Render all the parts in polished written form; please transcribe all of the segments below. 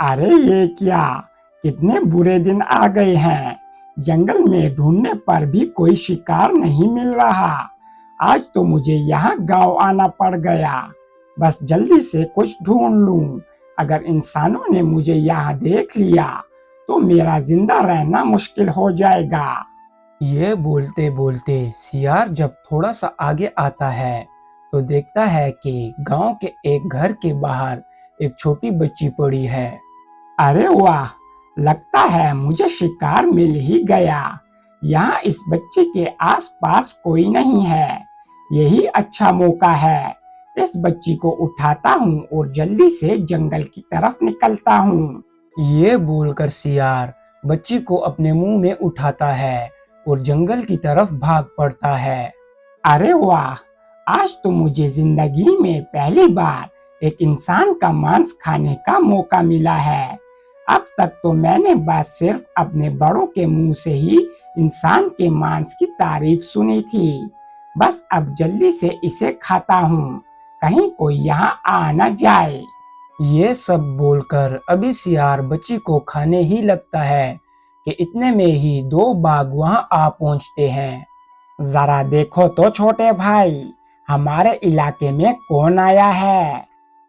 अरे ये क्या, कितने बुरे दिन आ गए हैं। जंगल में ढूंढने पर भी कोई शिकार नहीं मिल रहा। आज तो मुझे यहाँ गांव आना पड़ गया। बस जल्दी से कुछ ढूंढ लूं। अगर इंसानों ने मुझे यहाँ देख लिया तो मेरा जिंदा रहना मुश्किल हो जाएगा। ये बोलते बोलते सियार जब थोड़ा सा आगे आता है तो देखता है कि गांव के एक घर के बाहर एक छोटी बच्ची पड़ी है। अरे वाह, लगता है मुझे शिकार मिल ही गया। यहाँ इस बच्चे के आसपास कोई नहीं है। यही अच्छा मौका है। इस बच्ची को उठाता हूँ और जल्दी से जंगल की तरफ निकलता हूँ। ये बोलकर सियार बच्ची को अपने मुंह में उठाता है और जंगल की तरफ भाग पड़ता है। अरे वाह, आज तो मुझे जिंदगी में पहली बार एक इंसान का मांस खाने का मौका मिला है। अब तक तो मैंने बस सिर्फ अपने बड़ों के मुंह से ही इंसान के मांस की तारीफ सुनी थी। बस अब जल्दी से इसे खाता हूँ, कहीं कोई यहाँ आ न जाए। ये सब बोलकर अभी सियार बच्ची को खाने ही लगता है कि इतने में ही दो बाघ वहां आ पहुंचते हैं। जरा देखो तो छोटे भाई, हमारे इलाके में कौन आया है।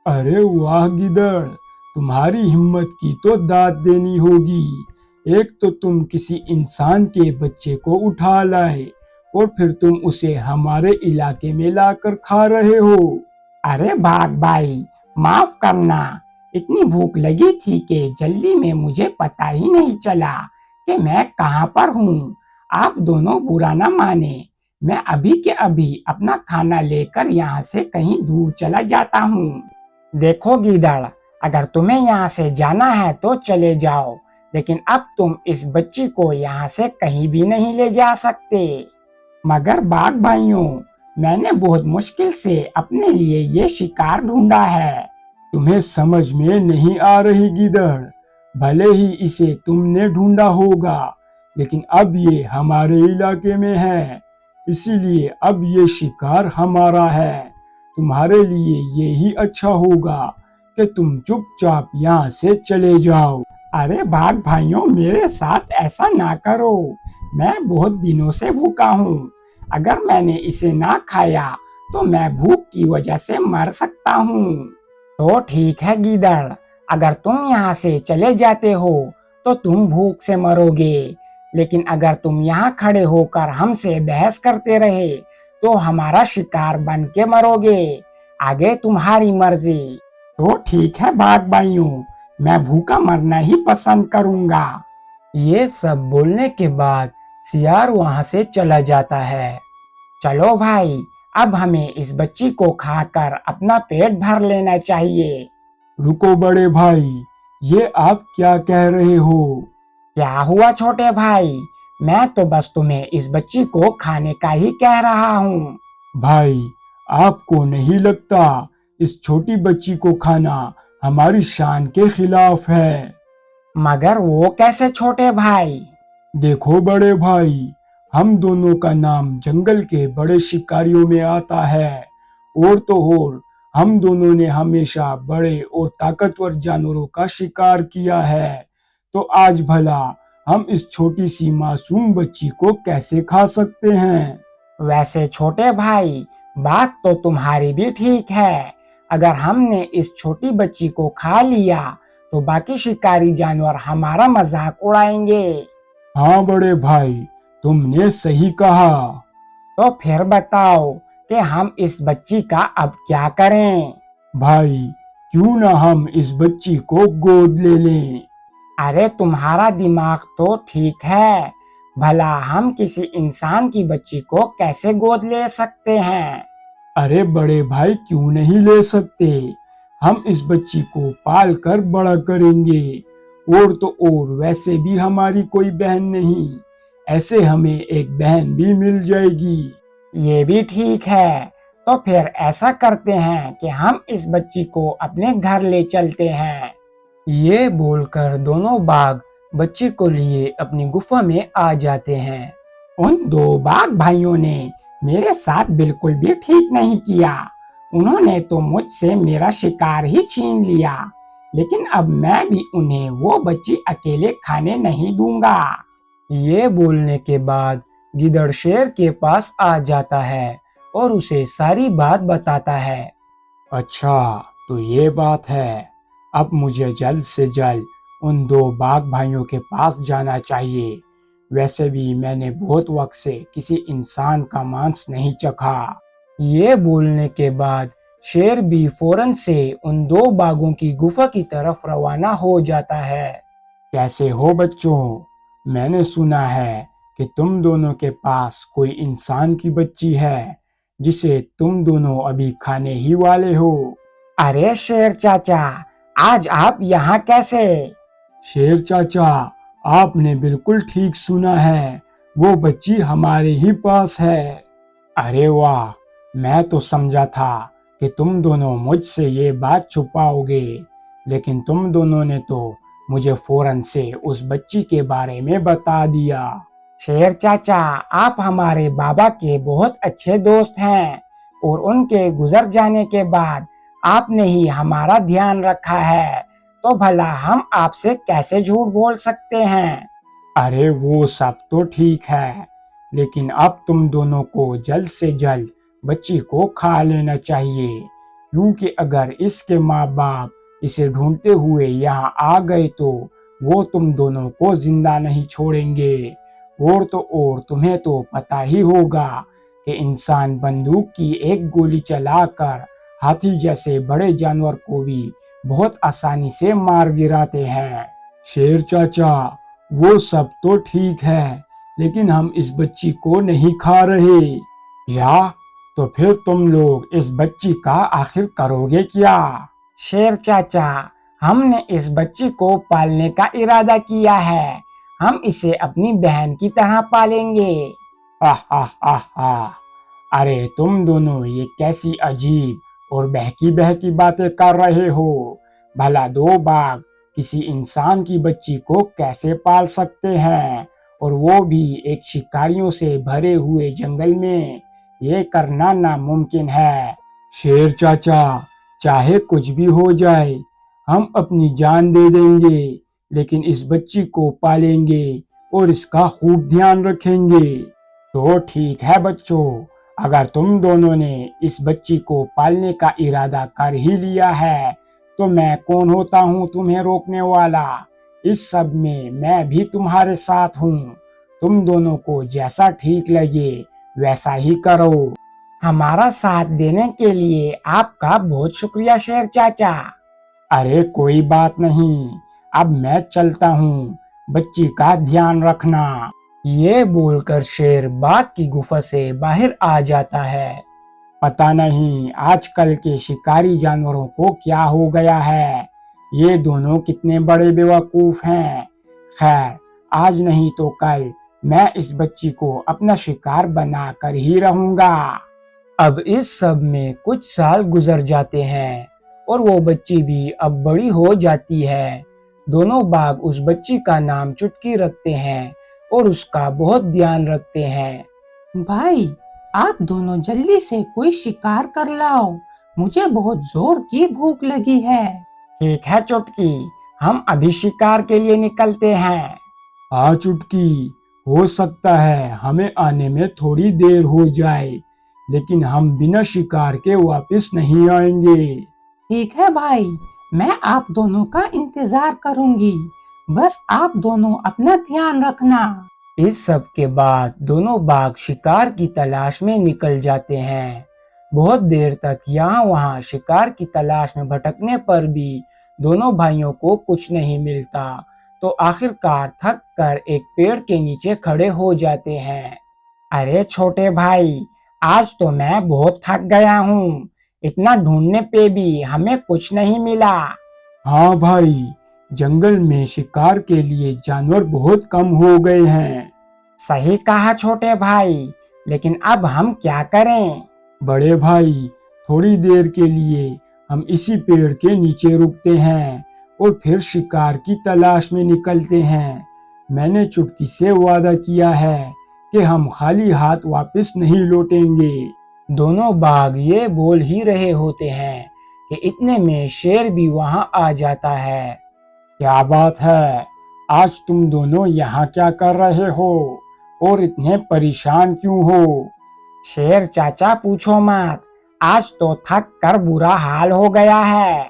अरे वाह गिदड़, तुम्हारी हिम्मत की तो दाद देनी होगी। एक तो तुम किसी इंसान के बच्चे को उठा लाए और फिर तुम उसे हमारे इलाके में लाकर खा रहे हो। अरे बाघ भाई, माफ करना। इतनी भूख लगी थी कि जल्दी में मुझे पता ही नहीं चला कि मैं कहाँ पर हूँ। आप दोनों बुरा न माने, मैं अभी के अभी अपना खाना लेकर यहाँ से कहीं दूर चला जाता हूँ। देखो गीदड़, अगर तुम्हें यहाँ से जाना है तो चले जाओ, लेकिन अब तुम इस बच्ची को यहाँ से कहीं भी नहीं ले जा सकते। मगर बाघ भाइयों, मैंने बहुत मुश्किल से अपने लिए ये शिकार ढूंढा है। तुम्हें समझ में नहीं आ रही गिदड़। भले ही इसे तुमने ढूंढा होगा, लेकिन अब ये हमारे इलाके में है, इसीलिए अब ये शिकार हमारा है। तुम्हारे लिए ये ही अच्छा होगा कि तुम चुपचाप यहाँ से चले जाओ। अरे बाघ भाइयों, मेरे साथ ऐसा ना करो। मैं बहुत दिनों से भूखा हूँ। अगर मैंने इसे ना खाया तो मैं भूख की वजह से मर सकता हूँ। तो ठीक है गीदड़, अगर तुम यहाँ से चले जाते हो तो तुम भूख से मरोगे, लेकिन अगर तुम यहाँ खड़े होकर हमसे बहस करते रहे तो हमारा शिकार बन के मरोगे। आगे तुम्हारी मर्जी। तो ठीक है बाघ भाइयों, मैं भूखा मरना ही पसंद करूँगा। ये सब बोलने के बाद सियार वहां से चला जाता है। चलो भाई, अब हमें इस बच्ची को खाकर अपना पेट भर लेना चाहिए। रुको बड़े भाई, ये आप क्या कह रहे हो? क्या हुआ छोटे भाई? मैं तो बस तुम्हें इस बच्ची को खाने का ही कह रहा हूँ। भाई, आपको नहीं लगता इस छोटी बच्ची को खाना हमारी शान के खिलाफ है? मगर वो कैसे छोटे भाई? देखो बड़े भाई, हम दोनों का नाम जंगल के बड़े शिकारियों में आता है। और तो और हम दोनों ने हमेशा बड़े और ताकतवर जानवरों का शिकार किया है। तो आज भला हम इस छोटी सी मासूम बच्ची को कैसे खा सकते हैं? वैसे छोटे भाई, बात तो तुम्हारी भी ठीक है। अगर हमने इस छोटी बच्ची को खा लिया तो बाकी शिकारी जानवर हमारा मजाक उड़ाएंगे। हाँ बड़े भाई, तुमने सही कहा। तो फिर बताओ कि हम इस बच्ची का अब क्या करें? भाई, क्यों ना हम इस बच्ची को गोद ले लें? अरे तुम्हारा दिमाग तो ठीक है, भला हम किसी इंसान की बच्ची को कैसे गोद ले सकते हैं? अरे बड़े भाई, क्यों नहीं ले सकते? हम इस बच्ची को पाल कर बड़ा करेंगे। और तो और वैसे भी हमारी कोई बहन नहीं, ऐसे हमें एक बहन भी मिल जाएगी। ये भी ठीक है। तो फिर ऐसा करते हैं कि हम इस बच्ची को अपने घर ले चलते हैं। ये बोलकर दोनों बाघ बच्ची को लिए अपनी गुफा में आ जाते हैं। उन दो बाघ भाइयों ने मेरे साथ बिल्कुल भी ठीक नहीं किया। उन्होंने तो मुझसे मेरा शिकार ही छीन लिया। लेकिन अब मैं भी उन्हें वो बच्ची अकेले खाने नहीं दूंगा। ये बोलने के बाद गिदड़ शेर के पास आ जाता है और उसे सारी बात बताता है। अच्छा, तो ये बात है। अब मुझे जल्द से जल्द उन दो बाघ भाइयों के पास जाना चाहिए। वैसे भी मैंने बहुत वक्त से किसी इंसान का मांस नहीं चखा। ये बोलने के बाद शेर भी फौरन से उन दो बाघों की गुफा की तरफ रवाना हो जाता है। कैसे हो बच्चों? मैंने सुना है कि तुम दोनों के पास कोई इंसान की बच्ची है जिसे तुम दोनों अभी खाने ही वाले हो। अरे शेर चाचा, आज आप यहाँ कैसे? शेर चाचा, आपने बिल्कुल ठीक सुना है, वो बच्ची हमारे ही पास है। अरे वाह, मैं तो समझा था कि तुम दोनों मुझसे ये बात छुपाओगे, लेकिन तुम दोनों ने तो मुझे फौरन से उस बच्ची के बारे में बता दिया। शेर चाचा, आप हमारे बाबा के बहुत अच्छे दोस्त हैं और उनके गुजर जाने के बाद आपने ही हमारा ध्यान रखा है, तो भला हम आपसे कैसे झूठ बोल सकते हैं? अरे वो सब तो ठीक है, लेकिन अब तुम दोनों को जल्द से जल्द बच्ची को खा लेना चाहिए, क्योंकि अगर इसके माँ बाप इसे ढूंढते हुए यहाँ आ गए तो वो तुम दोनों को जिंदा नहीं छोड़ेंगे। और तो और तुम्हें तो पता ही होगा कि इंसान बंदूक की एक गोली चलाकर हाथी जैसे बड़े जानवर को भी बहुत आसानी से मार गिराते हैं। शेर चाचा, वो सब तो ठीक है, लेकिन हम इस बच्ची को नहीं खा रहे। क्या? तो फिर तुम लोग इस बच्ची का आखिर करोगे क्या? शेर चाचा, हमने इस बच्ची को पालने का इरादा किया है। हम इसे अपनी बहन की तरह पालेंगे। आह आह आह आह। अरे तुम दोनों ये कैसी अजीब और बहकी बहकी बातें कर रहे हो? भला दो बाघ किसी इंसान की बच्ची को कैसे पाल सकते हैं, और वो भी एक शिकारियों से भरे हुए जंगल में? ये करना नामुमकिन है। शेर चाचा, चाहे कुछ भी हो जाए, हम अपनी जान दे देंगे, लेकिन इस बच्ची को पालेंगे और इसका खूब ध्यान रखेंगे। तो ठीक है बच्चों, अगर तुम दोनों ने इस बच्ची को पालने का इरादा कर ही लिया है, तो मैं कौन होता हूँ तुम्हें रोकने वाला? इस सब में मैं भी तुम्हारे साथ हूँ। तुम दोनों को जैसा ठीक लगे वैसा ही करो। हमारा साथ देने के लिए आपका बहुत शुक्रिया शेर चाचा। अरे कोई बात नहीं, अब मैं चलता हूँ, बच्ची का ध्यान रखना। ये बोलकर शेर बाघ की गुफा से बाहर आ जाता है। पता नहीं आजकल के शिकारी जानवरों को क्या हो गया है, ये दोनों कितने बड़े बेवकूफ हैं। खैर, आज नहीं तो कल मैं इस बच्ची को अपना शिकार बना कर ही रहूंगा। अब इस सब में कुछ साल गुजर जाते हैं और वो बच्ची भी अब बड़ी हो जाती है। दोनों बाघ उस बच्ची का नाम चुटकी रखते हैं और उसका बहुत ध्यान रखते हैं। भाई, आप दोनों जल्दी से कोई शिकार कर लाओ, मुझे बहुत जोर की भूख लगी है। ठीक है चुटकी, हम अभी शिकार के लिए निकलते हैं। हाँ चुटकी, हो सकता है हमें आने में थोड़ी देर हो जाए, लेकिन हम बिना शिकार के वापस नहीं आएंगे। ठीक है भाई, मैं आप दोनों का इंतजार करूंगी, बस आप दोनों अपना ध्यान रखना। इस सब के बाद दोनों बाघ शिकार की तलाश में निकल जाते हैं। बहुत देर तक यहाँ वहाँ शिकार की तलाश में भटकने पर भी दोनों भाइयों को कुछ नहीं मिलता, तो आखिरकार थक कर एक पेड़ के नीचे खड़े हो जाते हैं। अरे छोटे भाई, आज तो मैं बहुत थक गया हूँ, इतना ढूंढने पे भी हमें कुछ नहीं मिला। हाँ भाई, जंगल में शिकार के लिए जानवर बहुत कम हो गए हैं। सही कहा छोटे भाई, लेकिन अब हम क्या करें? बड़े भाई, थोड़ी देर के लिए हम इसी पेड़ के नीचे रुकते हैं और फिर शिकार की तलाश में निकलते हैं। मैंने चुटकी से वादा किया है कि हम खाली हाथ वापस नहीं लौटेंगे। दोनों बाघ ये बोल ही रहे होते हैं कि इतने में शेर भी वहां आ जाता है। क्या बात है, आज तुम दोनों यहाँ क्या कर रहे हो और इतने परेशान क्यों हो? शेर चाचा पूछो मत, आज तो थक कर बुरा हाल हो गया है।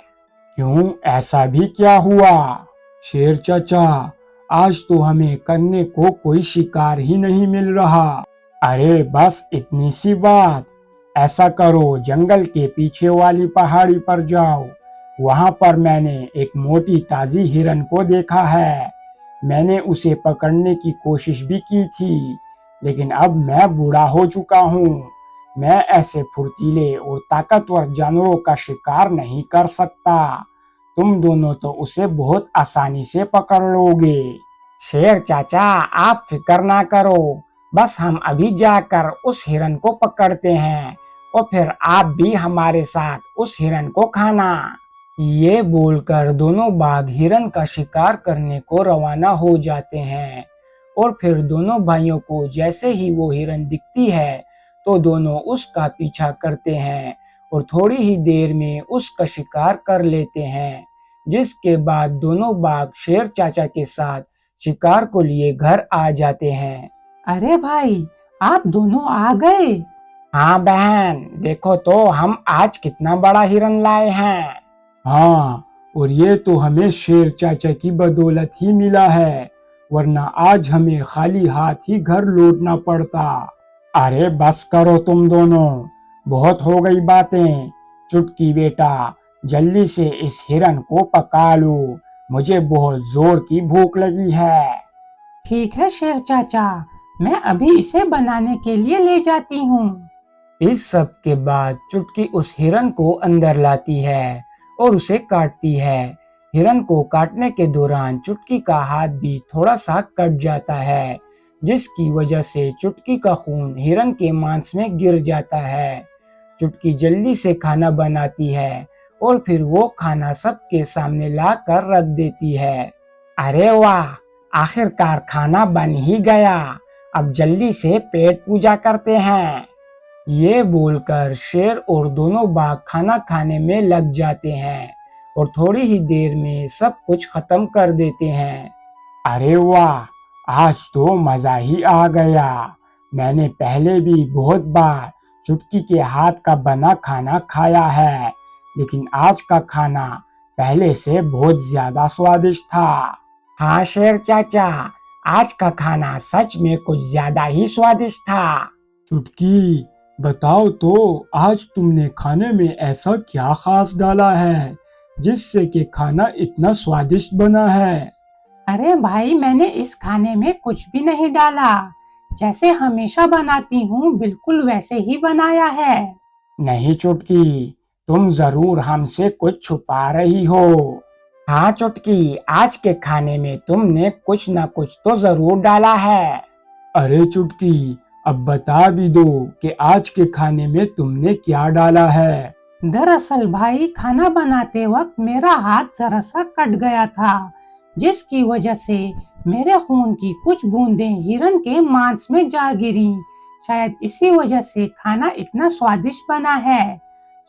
क्यों, ऐसा भी क्या हुआ? शेर चाचा, आज तो हमें करने को कोई शिकार ही नहीं मिल रहा। अरे बस इतनी सी बात, ऐसा करो जंगल के पीछे वाली पहाड़ी पर जाओ, वहां पर मैंने एक मोटी ताजी हिरन को देखा है। मैंने उसे पकड़ने की कोशिश भी की थी, लेकिन अब मैं बूढ़ा हो चुका हूँ। मैं ऐसे फुर्तीले और ताकतवर जानवरों का शिकार नहीं कर सकता। तुम दोनों तो उसे बहुत आसानी से पकड़ लोगे। शेर चाचा आप फिक्र ना करो, बस हम अभी जाकर उस हिरन को पकड़ते हैं और फिर आप भी हमारे साथ उस हिरन को खाना। ये बोलकर दोनों बाघ हिरन का शिकार करने को रवाना हो जाते हैं। और फिर दोनों भाइयों को जैसे ही वो हिरन दिखती है तो दोनों उसका पीछा करते हैं और थोड़ी ही देर में उसका शिकार कर लेते हैं। जिसके बाद दोनों बाघ शेर चाचा के साथ शिकार को लिए घर आ जाते हैं। अरे भाई, आप दोनों आ गए? हाँ बहन, देखो तो हम आज कितना बड़ा हिरन लाए हैं। हाँ, और ये तो हमें शेर चाचा की बदौलत ही मिला है, वरना आज हमें खाली हाथ ही घर लौटना पड़ता। अरे बस करो तुम दोनों, बहुत हो गई बातें। चुटकी बेटा, जल्दी से इस हिरन को पका लो, मुझे बहुत जोर की भूख लगी है। ठीक है शेर चाचा, मैं अभी इसे बनाने के लिए ले जाती हूँ। इस सब के बाद चुटकी उस हिरन को अंदर लाती है और उसे काटती है। हिरन को काटने के दौरान चुटकी का हाथ भी थोड़ा सा कट जाता है, जिसकी वजह से चुटकी का खून हिरन के मांस में गिर जाता है। चुटकी जल्दी से खाना बनाती है और फिर वो खाना सबके सामने ला कर रख देती है। अरे वाह, आखिरकार खाना बन ही गया, अब जल्दी से पेट पूजा करते हैं। ये बोलकर शेर और दोनों बाघ खाना खाने में लग जाते हैं और थोड़ी ही देर में सब कुछ खत्म कर देते हैं। अरे वाह, आज तो मजा ही आ गया। मैंने पहले भी बहुत बार चुटकी के हाथ का बना खाना खाया है, लेकिन आज का खाना पहले से बहुत ज्यादा स्वादिष्ट था। हाँ शेर चाचा, आज का खाना सच में कुछ ज्यादा ही स्वादिष्ट था। चुटकी, बताओ तो आज तुमने खाने में ऐसा क्या खास डाला है जिससे कि खाना इतना स्वादिष्ट बना है? अरे भाई, मैंने इस खाने में कुछ भी नहीं डाला, जैसे हमेशा बनाती हूँ बिल्कुल वैसे ही बनाया है। नहीं चुटकी, तुम जरूर हमसे कुछ छुपा रही हो। हाँ चुटकी, आज के खाने में तुमने कुछ न कुछ तो जरूर डाला है। अरे चुटकी, अब बता भी दो कि आज के खाने में तुमने क्या डाला है। दरअसल भाई, खाना बनाते वक्त मेरा हाथ जरा सा कट गया था, जिसकी वजह से मेरे खून की कुछ बूंदें हिरन के मांस में जा गिरी। शायद इसी वजह से खाना इतना स्वादिष्ट बना है।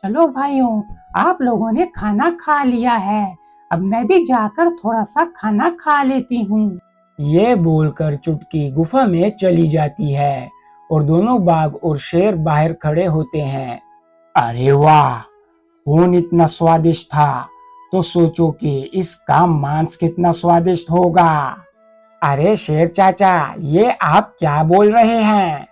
चलो भाइयों, आप लोगों ने खाना खा लिया है, अब मैं भी जाकर थोड़ा सा खाना खा लेती हूँ। ये बोलकर चुटकी गुफा में चली जाती है और दोनों बाघ और शेर बाहर खड़े होते हैं। अरे वाह, खून इतना स्वादिष्ट था तो सोचो कि इसका मांस कितना स्वादिष्ट होगा। अरे शेर चाचा, ये आप क्या बोल रहे हैं?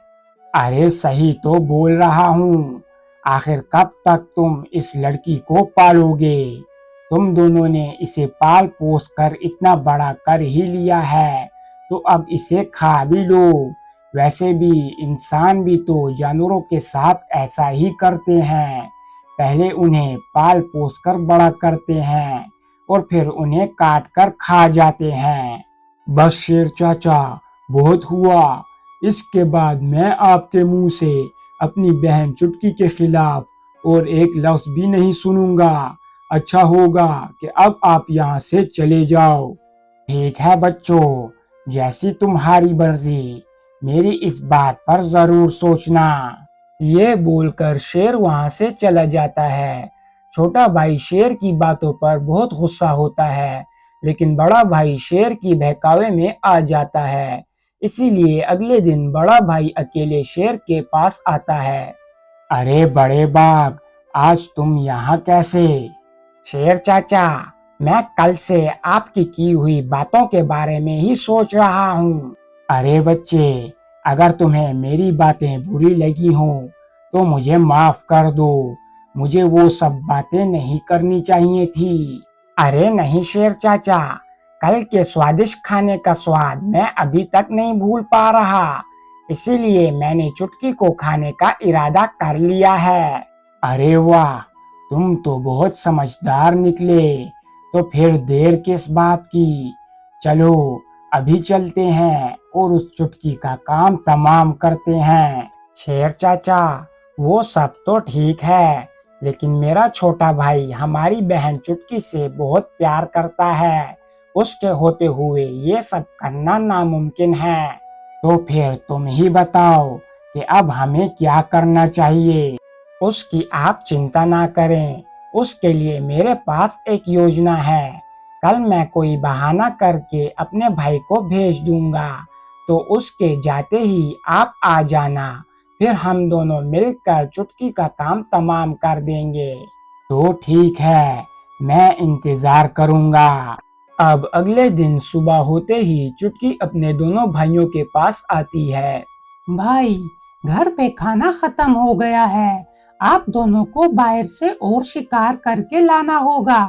अरे सही तो बोल रहा हूँ। आखिर कब तक तुम इस लड़की को पालोगे? तुम दोनों ने इसे पाल पोस कर इतना बड़ा कर ही लिया है, तो अब इसे खा भी लो। वैसे भी इंसान भी तो जानवरों के साथ ऐसा ही करते हैं, पहले उन्हें पाल पोस कर बड़ा करते हैं और फिर उन्हें काट कर खा जाते हैं। बस शेर चाचा, बहुत हुआ। इसके बाद मैं आपके मुंह से अपनी बहन चुटकी के खिलाफ और एक लफ्ज भी नहीं सुनूंगा। अच्छा होगा कि अब आप यहाँ से चले जाओ। ठीक है बच्चों, जैसी तुम्हारी मर्जी, मेरी इस बात पर जरूर सोचना। ये बोलकर शेर वहां से चला जाता है। छोटा भाई शेर की बातों पर बहुत गुस्सा होता है, लेकिन बड़ा भाई शेर की बहकावे में आ जाता है। इसीलिए अगले दिन बड़ा भाई अकेले शेर के पास आता है। अरे बड़े बाघ, आज तुम यहाँ कैसे? शेर चाचा, मैं कल से आपकी की हुई बातों के बारे में ही सोच रहा हूँ। अरे बच्चे, अगर तुम्हें मेरी बातें बुरी लगी हों तो मुझे माफ कर दो। मुझे वो सब बातें नहीं करनी चाहिए थी। अरे नहीं शेर चाचा, कल के स्वादिष्ट खाने का स्वाद मैं अभी तक नहीं भूल पा रहा, इसीलिए मैंने चुटकी को खाने का इरादा कर लिया है। अरे वाह, तुम तो बहुत समझदार निकले। तो फिर देर किस बात की? चलो अभी चलते हैं और उस चुटकी का काम तमाम करते हैं। शेर चाचा, वो सब तो ठीक है, लेकिन मेरा छोटा भाई हमारी बहन चुटकी से बहुत प्यार करता है। उसके होते हुए ये सब करना नामुमकिन है। तो फिर तुम ही बताओ कि अब हमें क्या करना चाहिए। उसकी आप चिंता ना करें, उसके लिए मेरे पास एक योजना है। कल मैं कोई बहाना करके अपने भाई को भेज दूंगा, तो उसके जाते ही आप आ जाना, फिर हम दोनों मिलकर चुटकी का काम तमाम कर देंगे। तो ठीक है, मैं इंतजार करूंगा। अब अगले दिन सुबह होते ही चुटकी अपने दोनों भाइयों के पास आती है। भाई, घर पे खाना खत्म हो गया है, आप दोनों को बाहर से और शिकार करके लाना होगा।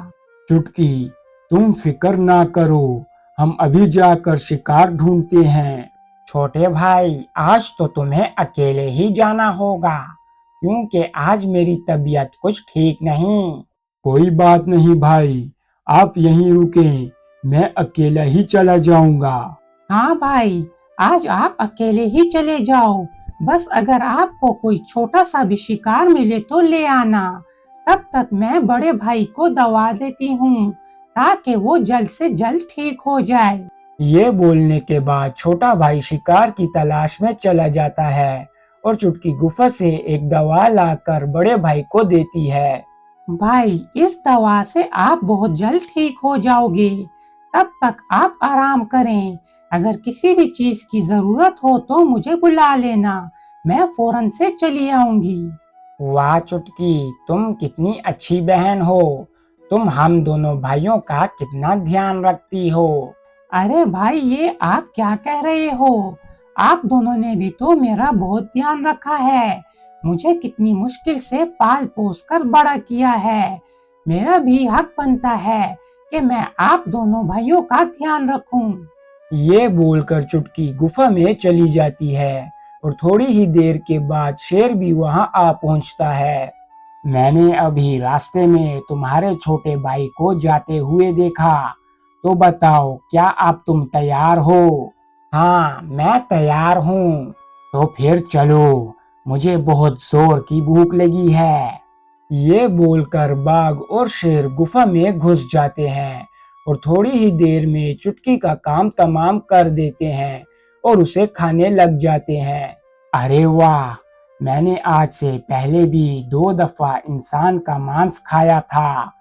चुटकी, तुम फिक्र ना करो, हम अभी जाकर शिकार ढूंढते हैं। छोटे भाई, आज तो तुम्हें अकेले ही जाना होगा, क्योंकि आज मेरी तबीयत कुछ ठीक नहीं। कोई बात नहीं भाई, आप यहीं रुकें, मैं अकेला ही चला जाऊंगा। हाँ भाई, आज आप अकेले ही चले जाओ। बस अगर आपको कोई छोटा सा भी शिकार मिले तो ले आना। तब तक मैं बड़े भाई को दवा देती हूँ, ताकि वो जल्द से जल्द ठीक हो जाए। ये बोलने के बाद छोटा भाई शिकार की तलाश में चला जाता है और चुटकी गुफा से एक दवा लाकर बड़े भाई को देती है। भाई, इस दवा से आप बहुत जल्द ठीक हो जाओगे। तब तक आप आराम करें। अगर किसी भी चीज की जरूरत हो तो मुझे बुला लेना, मैं फौरन से चली आऊंगी। वाह चुटकी, तुम कितनी अच्छी बहन हो। तुम हम दोनों भाइयों का कितना ध्यान रखती हो। अरे भाई, ये आप क्या कह रहे हो? आप दोनों ने भी तो मेरा बहुत ध्यान रखा है। मुझे कितनी मुश्किल से पाल पोस कर बड़ा किया है। मेरा भी हक बनता है कि मैं आप दोनों भाइयों का ध्यान रखूं। ये बोलकर चुटकी गुफा में चली जाती है और थोड़ी ही देर के बाद शेर भी वहां आ पहुंचता है। मैंने अभी रास्ते में तुम्हारे छोटे भाई को जाते हुए देखा। तो बताओ, क्या अब तुम तैयार हो? हाँ, मैं तैयार हूँ। तो फिर चलो, मुझे बहुत जोर की भूख लगी है। ये बोलकर बाघ और शेर गुफा में घुस जाते हैं और थोड़ी ही देर में चुटकी का काम तमाम कर देते हैं और उसे खाने लग जाते हैं। अरे वाह, मैंने आज से पहले भी 2 दफा इंसान का मांस खाया था,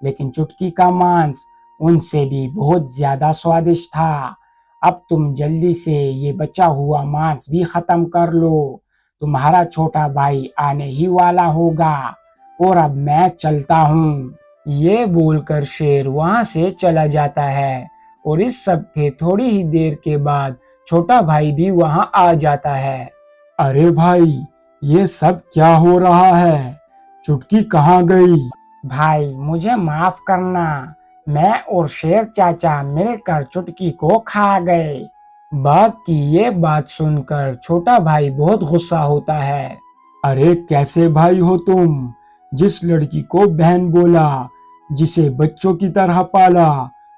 लेकिन चुटकी का मांस उनसे भी बहुत ज्यादा स्वादिष्ट था। अब तुम जल्दी से ये बचा हुआ मांस भी खत्म कर लो, तुम्हारा छोटा भाई आने ही वाला होगा। और अब मैं चलता हूँ। ये बोलकर शेर वहां से चला जाता है और इस सब के थोड़ी ही देर के बाद छोटा भाई भी वहां आ जाता है। अरे भाई, ये सब क्या हो रहा है? चुटकी कहाँ गई? भाई, मुझे माफ करना, मैं और शेर चाचा मिलकर चुटकी को खा गए। बाघ की ये बात सुनकर छोटा भाई बहुत गुस्सा होता है। अरे कैसे भाई हो तुम? जिस लड़की को बहन बोला, जिसे बच्चों की तरह पाला,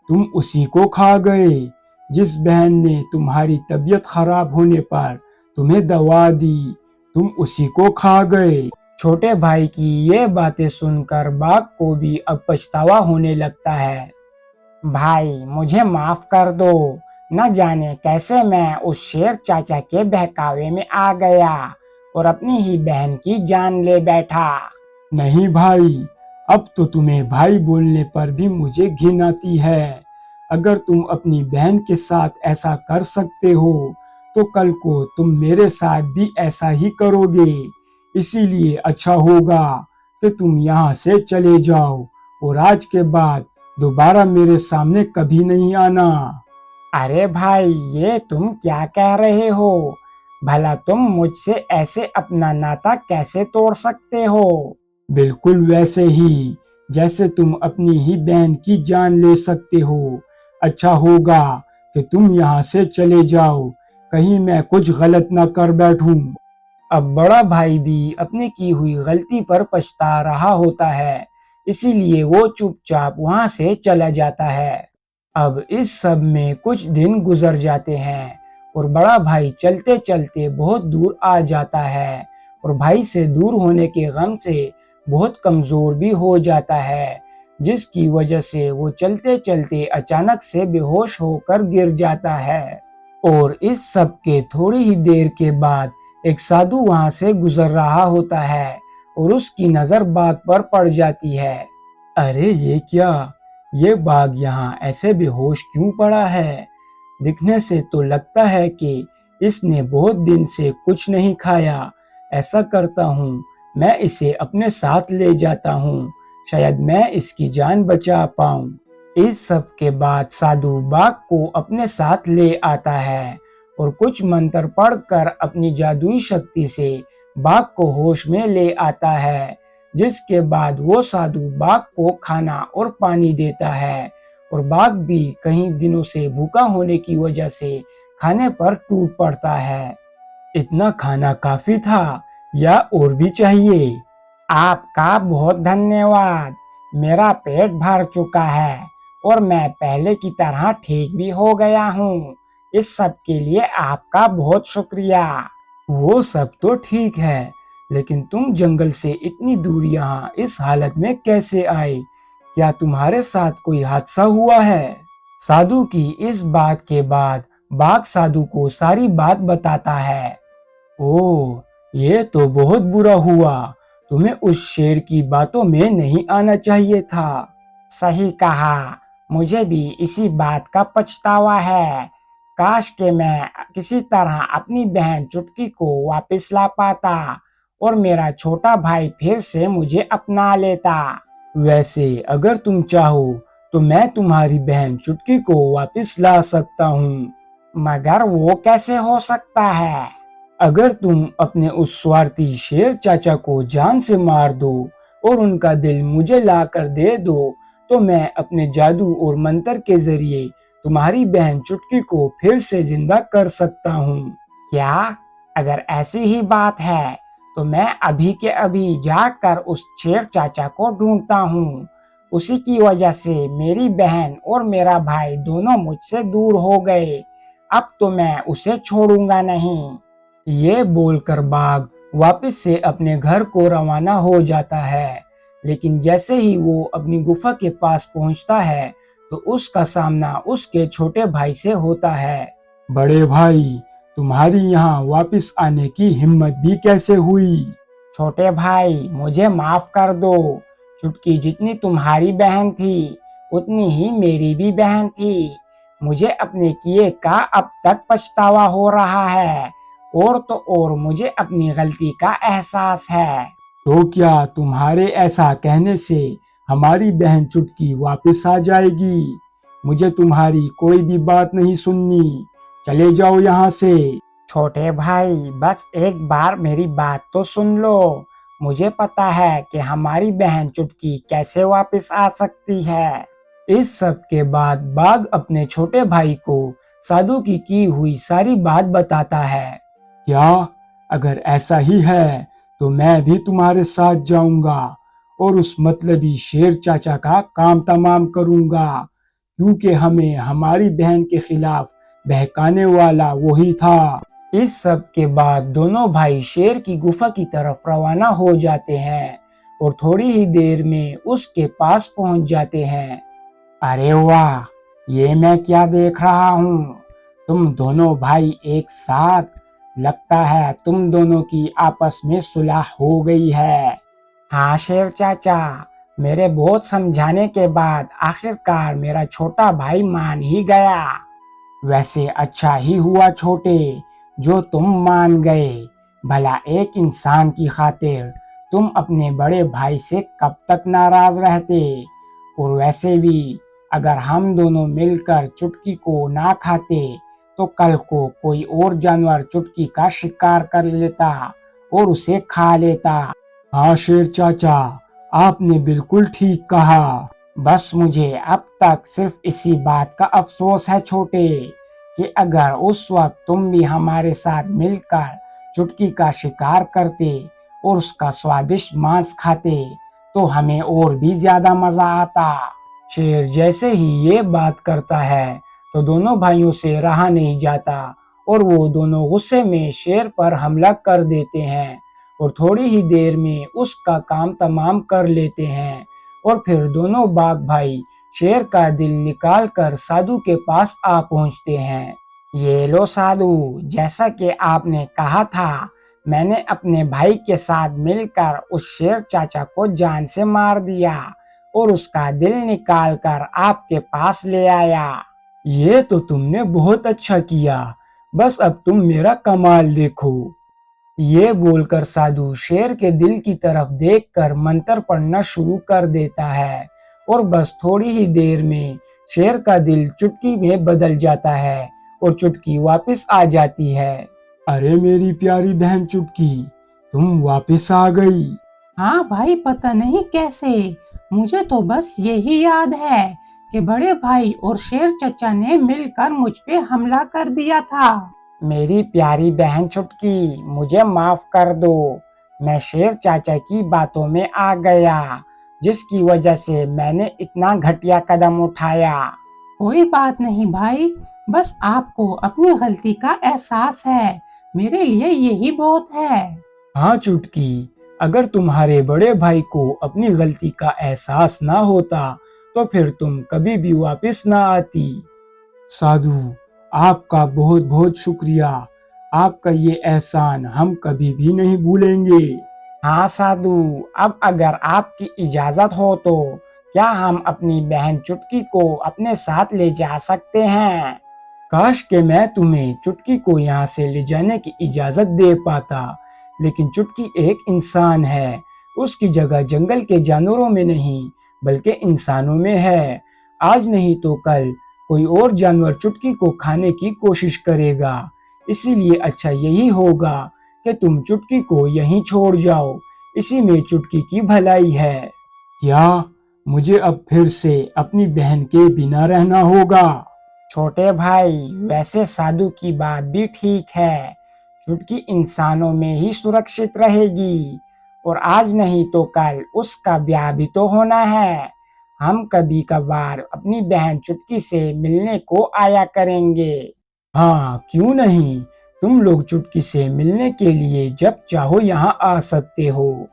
तुम उसी को खा गए। जिस बहन ने तुम्हारी तबीयत खराब होने पर तुम्हें दवा दी, तुम उसी को खा गए। छोटे भाई की ये बातें सुनकर बाघ को भी अब पछतावा होने लगता है। भाई, मुझे माफ कर दो। न जाने कैसे मैं उस शेर चाचा के बहकावे में आ गया और अपनी ही बहन की जान ले बैठा। नहीं भाई, अब तो तुम्हें भाई बोलने पर भी मुझे घिन आती है। अगर तुम अपनी बहन के साथ ऐसा कर सकते हो तो कल को तुम मेरे साथ भी ऐसा ही करोगे। इसीलिए अच्छा होगा कि तुम यहाँ से चले जाओ और आज के बाद दोबारा मेरे सामने कभी नहीं आना। अरे भाई, ये तुम क्या कह रहे हो? भला तुम मुझसे ऐसे अपना नाता कैसे तोड़ सकते हो? बिल्कुल वैसे ही जैसे तुम अपनी ही बहन की जान ले सकते हो। अच्छा होगा कि तुम यहाँ से चले जाओ, कहीं मैं कुछ गलत ना कर बैठूं। अब बड़ा भाई भी अपनी की हुई गलती पर पछता रहा होता है, इसीलिए वो चुपचाप वहां से चला जाता है। अब इस सब में कुछ दिन गुजर जाते हैं और बड़ा भाई चलते चलते बहुत दूर आ जाता है और भाई से दूर होने के गम से बहुत कमजोर भी हो जाता है, जिसकी वजह से वो चलते चलते अचानक से बेहोश होकर गिर जाता है। और इस सब के थोड़ी ही देर के बाद एक साधु वहां से गुजर रहा होता है और उसकी नजर बाघ पर पड़ जाती है। अरे ये क्या, ये बाघ यहाँ ऐसे बेहोश क्यों पड़ा है? दिखने से तो लगता है कि इसने बहुत दिन से कुछ नहीं खाया। ऐसा करता हूँ, मैं इसे अपने साथ ले जाता हूँ, शायद मैं इसकी जान बचा पाऊँ। इस सब के बाद साधु बाघ को अपने साथ ले आता है और कुछ मंत्र पढ़कर अपनी जादुई शक्ति से बाघ को होश में ले आता है, जिसके बाद वो साधु बाघ को खाना और पानी देता है और बाघ भी कई दिनों से भूखा होने की वजह से खाने पर टूट पड़ता है। इतना खाना काफी था या और भी चाहिए? आपका बहुत धन्यवाद। मेरा पेट भर चुका है और मैं पहले की तरह ठीक भी हो गया हूँ। इस सब के लिए आपका बहुत शुक्रिया। वो सब तो ठीक है, लेकिन तुम जंगल से इतनी दूर यहाँ इस हालत में कैसे आए? क्या तुम्हारे साथ कोई हादसा हुआ है? साधु की इस बात के बाद बाघ साधु को सारी बात बताता है। ओह, ये तो बहुत बुरा हुआ। तुम्हें उस शेर की बातों में नहीं आना चाहिए था। सही कहा, मुझे भी इसी बात का पछतावा है। काश के मैं किसी तरह अपनी बहन चुटकी को वापस ला पाता और मेरा छोटा भाई फिर से मुझे अपना लेता। वैसे अगर तुम चाहो तो मैं तुम्हारी बहन चुटकी को वापस ला सकता हूँ। मगर वो कैसे हो सकता है? अगर तुम अपने उस स्वार्थी शेर चाचा को जान से मार दो और उनका दिल मुझे लाकर दे दो, तो मैं अपने जादू और मंत्र के जरिए तुम्हारी बहन चुटकी को फिर से जिंदा कर सकता हूँ। क्या? अगर ऐसी ही बात है तो मैं अभी के अभी जाकर उस शेर चाचा को ढूंढता हूँ। उसी की वजह से मेरी बहन और मेरा भाई दोनों मुझसे दूर हो गए। अब तो मैं उसे छोड़ूंगा नहीं। ये बोलकर बाघ वापस से अपने घर को रवाना हो जाता है, लेकिन जैसे ही वो अपनी गुफा के पास पहुंचता है तो उसका सामना उसके छोटे भाई से होता है। बड़े भाई, तुम्हारी यहाँ वापस आने की हिम्मत भी कैसे हुई? छोटे भाई, मुझे माफ कर दो। चुटकी जितनी तुम्हारी बहन थी उतनी ही मेरी भी बहन थी। मुझे अपने किए का अब तक पछतावा हो रहा है और तो और मुझे अपनी गलती का एहसास है। तो क्या तुम्हारे ऐसा कहने से हमारी बहन चुटकी वापस आ जाएगी? मुझे तुम्हारी कोई भी बात नहीं सुननी। चले जाओ यहाँ से। छोटे भाई, बस एक बार मेरी बात तो सुन लो। मुझे पता है कि हमारी बहन चुटकी कैसे वापस आ सकती है। इस सब के बाद बाघ अपने छोटे भाई को साधु की हुई सारी बात बताता है। क्या? अगर ऐसा ही है तो मैं भी तुम्हारे साथ जाऊंगा और उस मतलबी शेर चाचा का काम तमाम करूंगा, क्योंकि हमें हमारी बहन के खिलाफ बहकाने वाला वही था। इस सब के बाद दोनों भाई शेर की गुफा की तरफ रवाना हो जाते हैं और थोड़ी ही देर में उसके पास पहुंच जाते हैं। अरे वाह, ये मैं क्या देख रहा हूँ? तुम दोनों भाई एक साथ। लगता है तुम दोनों की आपस में सुलह हो गई है। हाँ शेर चाचा, मेरे बहुत समझाने के बाद आखिरकार मेरा छोटा भाई मान ही गया। वैसे अच्छा ही हुआ छोटे, जो तुम मान गए। भला एक इंसान की खातिर तुम अपने बड़े भाई से कब तक नाराज रहते। और वैसे भी अगर हम दोनों मिलकर चुटकी को ना खाते तो कल को कोई और जानवर चुटकी का शिकार कर लेता और उसे खा लेता। हाँ शेर चाचा, आपने बिल्कुल ठीक कहा। बस मुझे अब तक सिर्फ इसी बात का अफसोस है छोटे, कि अगर उस वक्त तुम भी हमारे साथ मिलकर चुटकी का शिकार करते और उसका स्वादिष्ट मांस खाते तो हमें और भी ज्यादा मजा आता। शेर जैसे ही ये बात करता है तो दोनों भाइयों से रहा नहीं जाता और वो दोनों गुस्से में शेर पर हमला कर देते हैं और थोड़ी ही देर में उसका काम तमाम कर लेते हैं। और फिर दोनों बाघ भाई शेर का दिल निकाल कर साधु के पास आ पहुंचते हैं। ये लो साधु, जैसा कि आपने कहा था, मैंने अपने भाई के साथ मिलकर उस शेर चाचा को जान से मार दिया और उसका दिल निकाल कर आपके पास ले आया। ये तो तुमने बहुत अच्छा किया। बस अब तुम मेरा कमाल देखो। ये बोलकर साधु शेर के दिल की तरफ देखकर मंत्र पढ़ना शुरू कर देता है और बस थोड़ी ही देर में शेर का दिल चुटकी में बदल जाता है और चुटकी वापस आ जाती है। अरे मेरी प्यारी बहन चुटकी, तुम वापस आ गई। हाँ भाई, पता नहीं कैसे। मुझे तो बस यही याद है कि बड़े भाई और शेर चचा ने मिलकर मुझ पे हमला कर दिया था। मेरी प्यारी बहन चुटकी, मुझे माफ कर दो। मैं शेर चाचा की बातों में आ गया, जिसकी वजह से मैंने इतना घटिया कदम उठाया। कोई बात नहीं भाई, बस आपको अपनी गलती का एहसास है। मेरे लिए यही बहुत है। हाँ चुटकी, अगर तुम्हारे बड़े भाई को अपनी गलती का एहसास ना होता तो फिर तुम कभी भी वापस ना आती। साधु, आपका बहुत बहुत शुक्रिया। आपका ये एहसान हम कभी भी नहीं भूलेंगे। हाँ साधु, अब अगर आपकी इजाजत हो तो क्या हम अपनी बहन चुटकी को अपने साथ ले जा सकते हैं? काश के मैं तुम्हें चुटकी को यहाँ से ले जाने की इजाजत दे पाता, लेकिन चुटकी एक इंसान है। उसकी जगह जंगल के जानवरों में नहीं बल्कि इंसानों में है। आज नहीं तो कल कोई और जानवर चुटकी को खाने की कोशिश करेगा। इसीलिए अच्छा यही होगा कि तुम चुटकी को यहीं छोड़ जाओ। इसी में चुटकी की भलाई है। क्या मुझे अब फिर से अपनी बहन के बिना रहना होगा? छोटे भाई, वैसे साधु की बात भी ठीक है। चुटकी इंसानों में ही सुरक्षित रहेगी और आज नहीं तो कल उसका ब्याह भी तो होना है। हम कभी कभार अपनी बहन चुटकी से मिलने को आया करेंगे। हाँ, क्यों नहीं। तुम लोग चुटकी से मिलने के लिए जब चाहो यहाँ आ सकते हो।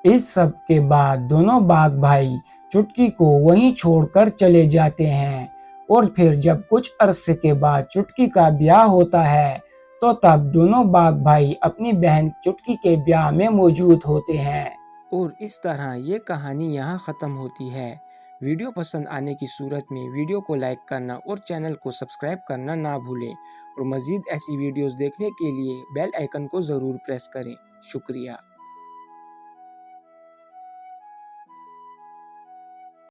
इस सब के बाद दोनों बाघ भाई चुटकी को वहीं छोड़कर चले जाते हैं और फिर जब कुछ अरसे के बाद चुटकी का ब्याह होता है तो तब दोनों बाघ भाई अपनी बहन चुटकी के ब्याह में मौजूद होते हैं। और इस तरह ये कहानी यहाँ ख़त्म होती है। वीडियो पसंद आने की सूरत में वीडियो को लाइक करना और चैनल को सब्सक्राइब करना ना भूलें और मज़ीद ऐसी वीडियोस देखने के लिए बेल आइकन को ज़रूर प्रेस करें। शुक्रिया।